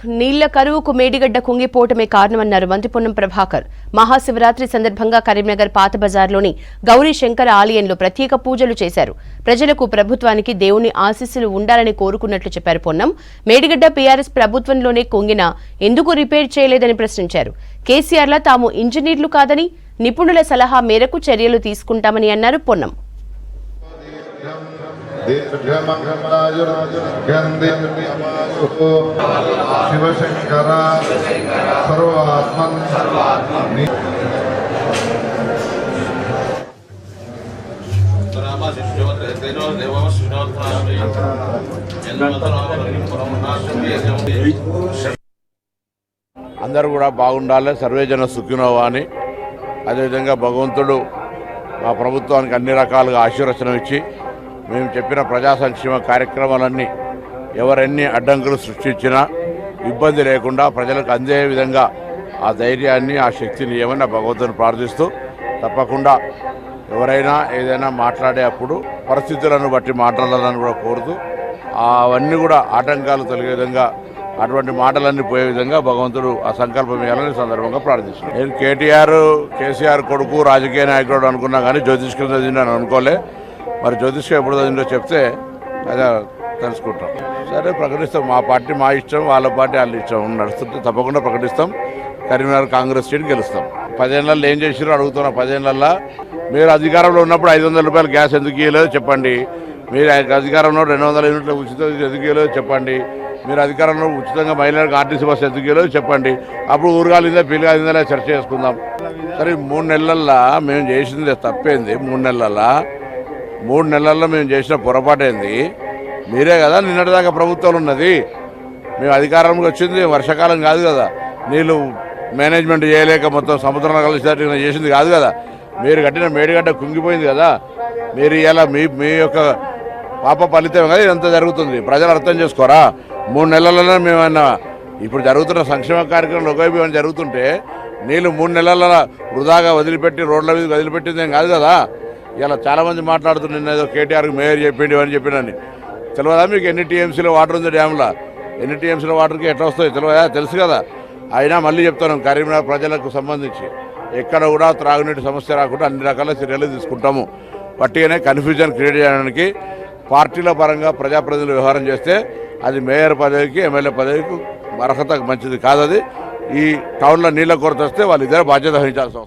నీళ్ల కరువుకు మేడిగడ్డ కుంగిపోవటమే కారణమన్నారు మంత్రి పొన్నం ప్రభాకర్. మహాశివరాత్రి సందర్భంగా కరీంనగర్ పాత బజార్లోని గౌరీ శంకర ఆలయంలో ప్రత్యేక పూజలు చేశారు. ప్రజలకు ప్రభుత్వానికి దేవుని ఆశీస్సులు ఉండాలని కోరుకున్నట్లు చెప్పారు పొన్నం. మేడిగడ్డ పీఆర్ఎస్ ప్రభుత్వంలోనే కుంగినా ఎందుకు రిపేర్ చేయలేదని ప్రశ్నించారు. కేసీఆర్లా తాము ఇంజనీర్లు కాదని నిపుణుల సలహా మేరకు చర్యలు తీసుకుంటామని అన్నారు పొన్నం. శివశంకర సర్వాత్మన్ అందరూ కూడా బాగుండాలి, సర్వేజన సుఖినోవా అని. అదేవిధంగా భగవంతుడు మా ప్రభుత్వానికి అన్ని రకాలుగా ఆశీర్వచనం ఇచ్చి మేము చెప్పిన ప్రజా సంక్షేమ కార్యక్రమాలన్నీ ఎవరెన్ని అడ్డంకులు సృష్టించినా ఇబ్బంది లేకుండా ప్రజలకు అందే విధంగా ఆ ధైర్యాన్ని, ఆ శక్తిని ఏమైనా భగవంతుని ప్రార్థిస్తూ తప్పకుండా ఎవరైనా ఏదైనా మాట్లాడే అప్పుడు పరిస్థితులను బట్టి మాట్లాడాలని కూడా కోరుతూ అవన్నీ కూడా ఆటంకాలు తొలగే విధంగా అటువంటి మాటలన్నీ పోయే విధంగా భగవంతుడు ఆ సంకల్పం ఇవ్వాలని సందర్భంగా ప్రార్థిస్తున్నాను. నేను కేసీఆర్ కొడుకు రాజకీయ నాయకుడు అనుకున్నా కానీ జ్యోతిష్కం చదివినాను అనుకోలే. మరి జ్యోతిష్కం ఎప్పుడు చదివిందో చెప్తే అదే తెలుసుకుంటాం. సరే, ప్రకటిస్తాం. మా పార్టీ మా ఇష్టం, వాళ్ళ పార్టీ వాళ్ళ ఇష్టం నడుస్తుంటే తప్పకుండా ప్రకటిస్తాం. కరీంనగర్ కాంగ్రెస్ సీట్ గెలుస్తాం. 10 ఏళ్లలో ఏం చేసిరో అడుగుతున్నా. 10 ఏళ్లలో మీరు అధికారంలో ఉన్నప్పుడు 500 రూపాయలు గ్యాస్ ఎందుకు ఇవ్వలేదో చెప్పండి. మీరు అధికారంలో 200 యూనిట్ల ఉచితం ఎందుకు ఇవ్వలేదో చెప్పండి. మీరు అధికారంలో ఉచితంగా మహిళలకు ఆర్టీసీ బస్సు ఎందుకు ఇవ్వలేదో చెప్పండి. అప్పుడు ఊరుగాలిందా పిల్లగాలిందా చర్చ చేసుకుందాం. సరే, 3 నెలల్లో మేము చేసింది తప్పేంది? 3 నెలల్లో మేము చేసిన పొరపాటు ఏంది? మీరే కదా నిన్నటిదాకా ప్రభుత్వాలు ఉన్నది. మేము అధికారంలోకి వచ్చింది వర్షాకాలం కాదు కదా, నీళ్ళు మేనేజ్మెంట్ చేయలేక మొత్తం సముద్రంలో కలిసి చేసింది కాదు కదా. మీరు కట్టిన మేడిగడ్డ కుంగిపోయింది కదా. మీరు ఇలా మీ యొక్క పాప ఫలితం కదా ఇదంతా జరుగుతుంది. ప్రజలు అర్థం చేసుకోరా? 3 నెలల్లోనే మేమన్నా ఇప్పుడు జరుగుతున్న సంక్షేమ కార్యక్రమాలు ఒకవైపు జరుగుతుంటే నీళ్ళు 3 నెలల వృధాగా వదిలిపెట్టి రోడ్ల మీద వదిలిపెట్టింది ఏం కాదు కదా. ఇలా చాలామంది మాట్లాడుతున్నారు ఏదో కేటీఆర్కి మేయర్ చెప్పిండి అని చెప్పినని. తెలియదా మీకు ఎన్ని టీఎంసీలో వాటర్ ఉంది డ్యామ్లో? ఎన్ని టీఎంసీలో వాటర్కి ఎట్లా వస్తాయో తెలియదా? తెలుసు కదా. అయినా మళ్ళీ చెప్తాను, కరీంనగర్ ప్రజలకు సంబంధించి ఎక్కడ కూడా త్రాగునీటి సమస్య రాకుండా అన్ని రకాల చర్యలు తీసుకుంటాము. పట్టిగానే కన్ఫ్యూజన్ క్రియేట్ చేయడానికి పార్టీల పరంగా ప్రజాప్రతినిధులు వ్యవహారం చేస్తే అది మేయర్ పదవికి, ఎమ్మెల్యే పదవికి అర్హత మంచిది కాదు. అది ఈ టౌన్లో నీళ్ళ కొరత వస్తే వాళ్ళు ఇద్దరు బాధ్యత వహించాల్సి వస్తుంది.